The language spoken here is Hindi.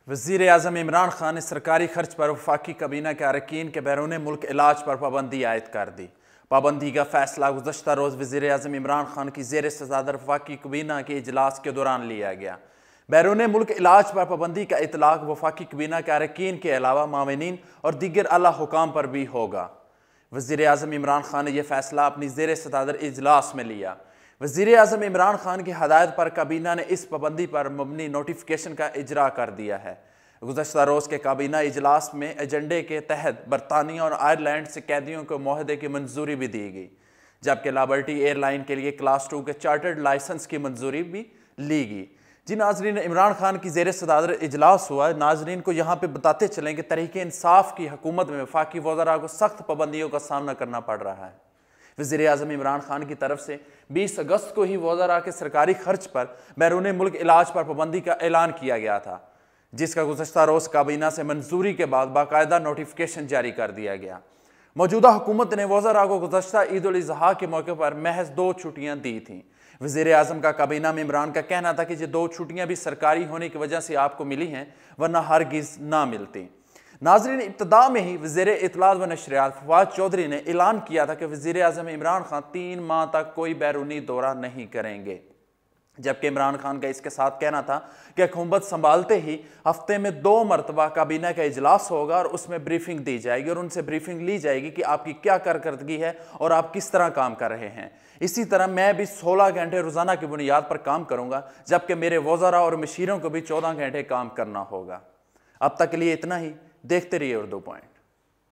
वज़ीर आज़म इमरान खान ने सरकारी खर्च पर वफाकी काबीना के अरकान के बैरून मुल्क इलाज पर पाबंदी आयद कर दी। पाबंदी का फैसला गुज़श्ता रोज़ वज़ीर आज़म इमरान खान की ज़ेर सदारत वफाकी काबीना के इजलास के दौरान लिया गया। बैरून मुल्क इलाज पर पाबंदी का इतलाक वफाकी काबीना के अरकान के अलावा मावनीन और दीगर आला हुकाम पर भी होगा। वज़ीर आज़म इमरान खान ने यह फैसला अपनी ज़ेर सदारत इजलास में लिया। वज़ीर आज़म इमरान खान की हदायत पर काबीना ने इस पाबंदी पर मबनी नोटिफिकेशन का इजरा कर दिया है। गुज़श्ता रोज़ के काबीना इजलास में एजेंडे के तहत बरतानिया और आयरलैंड से कैदियों को मुआहदे की मंजूरी भी दी गई, जबकि लिबर्टी एयरलाइन के लिए क्लास 2 के चार्टर्ड लाइसेंस की मंजूरी भी ली गई। जी नाजरीन, इमरान खान की ज़ेर सदारत इजलास हुआ। नाजरीन को यहाँ पर बताते चलें कि तहरीक इंसाफ की हुकूमत में वफाकी वज़रा को सख्त पाबंदियों का सामना करना पड़ रहा है। वज़ीर आज़म इमरान खान की तरफ से 20 अगस्त को ही वज़रा के सरकारी खर्च पर बैरून मुल्क इलाज पर पाबंदी का ऐलान किया गया था, जिसका गुज़श्ता रोज़ काबीना से मंजूरी के बाद बाकायदा नोटिफिकेशन जारी कर दिया गया। मौजूदा हुकूमत ने वज़रा को गुज़श्ता ईद उल अज़हा के मौके पर महज 2 छुट्टियाँ दी थीं। वज़ीर आज़म का काबीना में इमरान का कहना था कि ये 2 छुट्टियाँ भी सरकारी होने की वजह से आपको मिली हैं, वरना हरगिज़ ना मिलती। नाजरीन, इब्तदा में ही वज़ीर इत्तलात व नशरियात फवाद चौधरी ने ऐलान किया था कि वज़ीर आज़म इमरान खान 3 माह तक कोई बैरूनी दौरा नहीं करेंगे, जबकि इमरान खान का इसके साथ कहना था कि हुकूमत संभालते ही हफ्ते में 2 मरतबा काबीना का इजलास होगा और उसमें ब्रीफिंग दी जाएगी और उनसे ब्रीफिंग ली जाएगी कि आपकी क्या कारकर्दगी है और आप किस तरह काम कर रहे हैं। इसी तरह मैं भी 16 घंटे रोज़ाना की बुनियाद पर काम करूँगा, जबकि मेरे वज़रा और मशीरों को भी 14 घंटे काम करना होगा। अब तक के लिए इतना ही। देखते रहिए उर्दू पॉइंट।